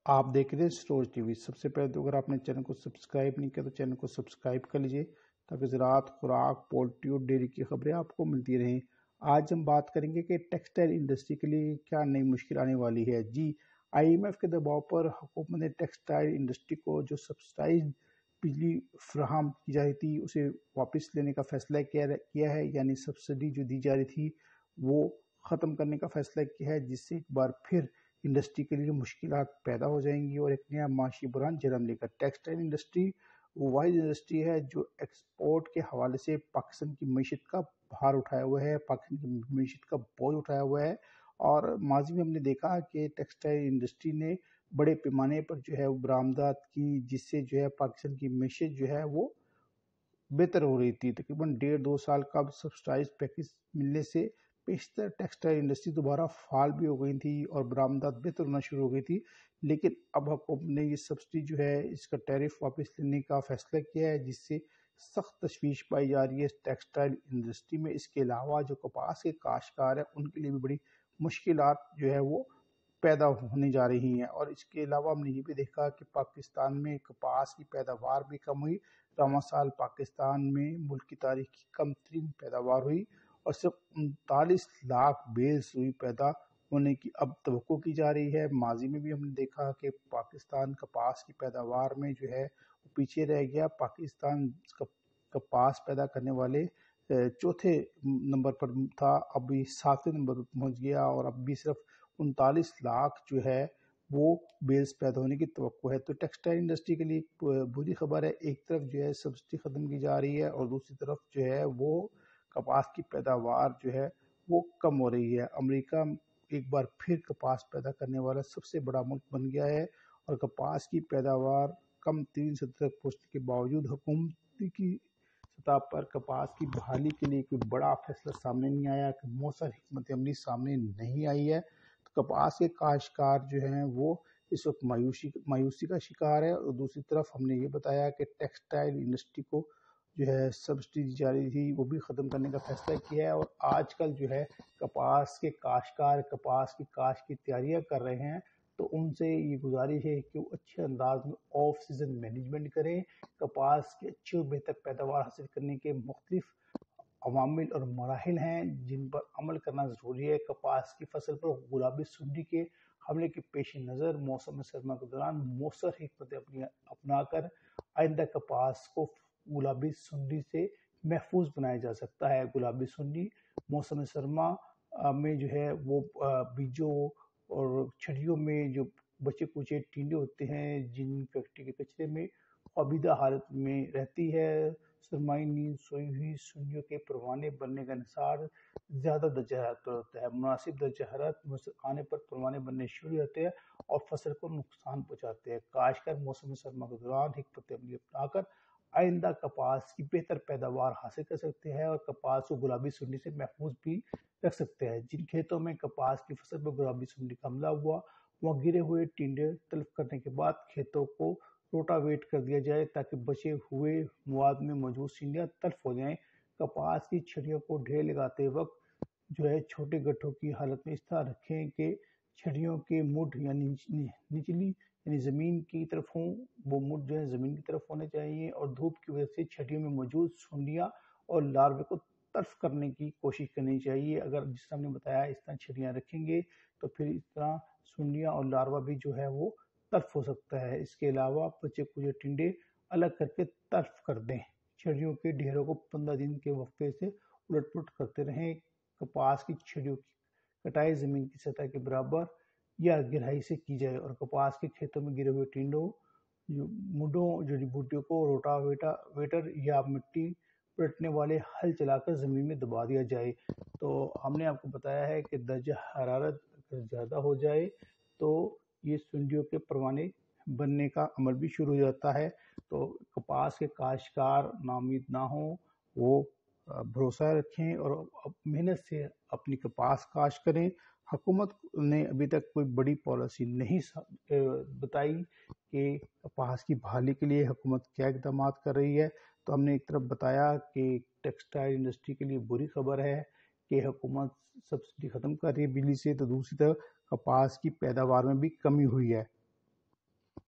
آپ دیکھ رہے ہیں سروج ٹی وی۔ سب سے پہلے تو اگر آپ نے چینل کو سبسکرائب نہیں کیا تو چینل کو سبسکرائب کر لیجئے تاکہ زراعت، خوراک، پولٹری اور ڈیری کی خبریں آپ کو ملتی رہیں۔ آج ہم بات کریں گے کہ ٹیکسٹائل انڈسٹری کے لیے کیا نئی مشکل آنے والی ہے۔ آئی ایم ایف کے دباؤ پر حکومت نے ٹیکسٹائل انڈسٹری کو جو سبسڈائزڈ بجلی فراہم کی جا رہی تھی اسے واپس لینے کا فیصلہ کیا ہے، یعنی سبسڈی جو دی جا رہی تھی وہ ختم کرنے کا فیصلہ کیا ہے، جس سے ایک بار پھر انڈسٹری کے لیے مشکلات پیدا ہو جائیں گی اور ایک نیا معاشی بحران جنم لے گا۔ ٹیکسٹائل انڈسٹری وہ واحد انڈسٹری ہے جو ایکسپورٹ کے حوالے سے پاکستان کی معیشت کا بھار اٹھایا ہوا ہے، پاکستان کی معیشت کا بوجھ اٹھایا ہوا ہے۔ اور ماضی میں ہم نے دیکھا کہ ٹیکسٹائل انڈسٹری نے بڑے پیمانے پر جو ہے برآمدات کی، جس سے جو ہے پاکستان کی معیشت جو ہے وہ بہتر ہو رہی تھی۔ تقریباً 1.5-2 سال کا سبسڈائز پیکج ملنے سے پیشتر ٹیکسٹائل انڈسٹری دوبارہ فعال بھی ہو گئی تھی اور برآمدات بہتر ہونا شروع ہو گئی تھی، لیکن اب حکومت نے یہ سبسڈی جو ہے اس کا ٹیرف واپس لینے کا فیصلہ کیا ہے، جس سے سخت تشویش پائی جا رہی ہے ٹیکسٹائل انڈسٹری میں۔ اس کے علاوہ جو کپاس کے کاشتکار ہیں ان کے لیے بھی بڑی مشکلات جو ہے وہ پیدا ہونے جا رہی ہیں۔ اور اس کے علاوہ ہم نے یہ بھی دیکھا کہ پاکستان میں کپاس کی پیداوار بھی کم ہوئی۔ رواں سال پاکستان میں ملک کی تاریخ کی کم ترین پیداوار ہوئی اور صرف 39 لاکھ بیلز سوئی پیدا ہونے کی اب توقع کی جا رہی ہے۔ ماضی میں بھی ہم نے دیکھا کہ پاکستان کپاس کی پیداوار میں جو ہے وہ پیچھے رہ گیا۔ پاکستان کپاس پیدا کرنے والے چوتھے نمبر پر تھا، اب بھی 7ویں نمبر پر پہنچ گیا اور اب بھی صرف 39 لاکھ جو ہے وہ بیلز پیدا ہونے کی توقع ہے۔ تو ٹیکسٹائل انڈسٹری کے لیے بری خبر ہے، ایک طرف جو ہے سبسڈی ختم کی جا رہی ہے اور دوسری طرف جو ہے وہ کپاس کی پیداوار جو ہے وہ کم ہو رہی ہے۔ امریکہ ایک بار پھر کپاس پیدا کرنے والا سب سے بڑا ملک بن گیا ہے اور کپاس کی پیداوار کم ترین سطح تک پہنچنے کے باوجود حکومت کی سطح پر کپاس کی بحالی کے لیے کوئی بڑا فیصلہ سامنے نہیں آیا، کہ مؤثر حکمت عملی سامنے نہیں آئی ہے۔ تو کپاس کے کاشتکار جو ہیں وہ اس وقت مایوسی کا شکار ہے اور دوسری طرف ہم نے یہ بتایا کہ ٹیکسٹائل انڈسٹری کو جو ہے سبسڈی دی جا رہی تھی وہ بھی ختم کرنے کا فیصلہ کیا ہے اور آج کل جو ہے کپاس کے کاشتکار کپاس کی کاشت کی تیاریاں کر رہے ہیں، تو ان سے یہ گزارش ہے کہ وہ اچھے انداز میں آف سیزن مینجمنٹ کریں۔ کپاس کے اچھی اور بہتر پیداوار حاصل کرنے کے مختلف عوامل اور مراحل ہیں جن پر عمل کرنا ضروری ہے۔ کپاس کی فصل پر گلابی سنڈی کے حملے کے پیش نظر موسم سرما کے دوران مؤثر حکمت اپنا کر آئندہ کپاس کو گلابی سنڈی سے محفوظ بنایا جا سکتا ہے۔ گلابی سنڈی موسم سرما میں جو ہے وہ بیجوں اور چھڑیوں میں جو بچے کچے ٹینڈے ہوتے ہیں جن فیکٹری کے کچرے میں خوابیدہ حالت میں رہتی ہے۔ سرمائی نیند سوئی ہوئی سنڈیوں کے پروانے بننے کا انحصار زیادہ درجہ حرارت پر ہوتا ہے۔ مناسب درجہ حرارت آنے پر پروانے بننے شروع ہوتے ہیں اور فصل کو نقصان پہنچاتے ہیں۔ کاشتکار موسم سرما کے دوران حکمت عملی اپنا کر آئندہ کپاس کی بہتر پیداوار حاصل کر سکتے ہیں اور کپاس کو گلابی سنڈی سے محفوظ بھی رکھ سکتے ہیں۔ جن کھیتوں میں کپاس کی فصل پر گلابی سنڈی کا حملہ ہوا وہاں گرے ہوئے ٹینڈے تلف کرنے کے بعد کھیتوں کو روٹاویٹ کر دیا جائے تاکہ بچے ہوئے مواد میں موجود سنڈیاں تلف ہو جائیں۔ کپاس کی چھڑیوں کو ڈھیر لگاتے وقت جو ہے چھوٹے گٹھوں کی حالت میں اس طرح رکھیں کہ چھڑیوں کے مڈ یعنی نچلی یعنی زمین کی طرف ہوں، وہ مڈ جو ہے زمین کی طرف ہونے چاہیے اور دھوپ کی وجہ سے چھڑیوں میں موجود سنڈیاں اور لاروے کو تلف کرنے کی کوشش کرنی چاہیے۔ اگر جس طرح ہم نے بتایا اس طرح چھڑیاں رکھیں گے تو پھر اس طرح سنڈیاں اور لاروہ بھی جو ہے وہ تلف ہو سکتا ہے۔ اس کے علاوہ بچے کچے ٹنڈے الگ کر کے تلف کر دیں۔ چھڑیوں کے ڈھیروں کو 15 دن کے وقفے سے الٹ پلٹ کرتے رہیں۔ کپاس کی چھڑیوں کی کٹائی زمین کی سطح کے برابر یا گہرائی سے کی جائے اور کپاس کے کھیتوں میں گرے ہوئے ٹینڈوں مڈوں جڑی بوٹیوں کو روٹا ویٹر یا مٹی پلٹنے والے ہل چلا کر زمین میں دبا دیا جائے۔ تو ہم نے آپ کو بتایا ہے کہ درجہ حرارت اگر زیادہ ہو جائے تو یہ سنڈیوں کے پروانے بننے کا عمل بھی شروع ہو جاتا ہے۔ تو کپاس کے کاشتکار ناامید نہ ہوں، وہ بھروسہ رکھیں اور محنت سے اپنی کپاس کاشت کریں۔ حکومت نے ابھی تک کوئی بڑی پالیسی نہیں بتائی کہ کپاس کی بحالی کے لیے حکومت کیا اقدامات کر رہی ہے۔ تو ہم نے ایک طرف بتایا کہ ٹیکسٹائل انڈسٹری کے لیے بری خبر ہے کہ حکومت سبسڈی ختم کر رہی ہے بجلی سے، تو دوسری طرف کپاس کی پیداوار میں بھی کمی ہوئی ہے۔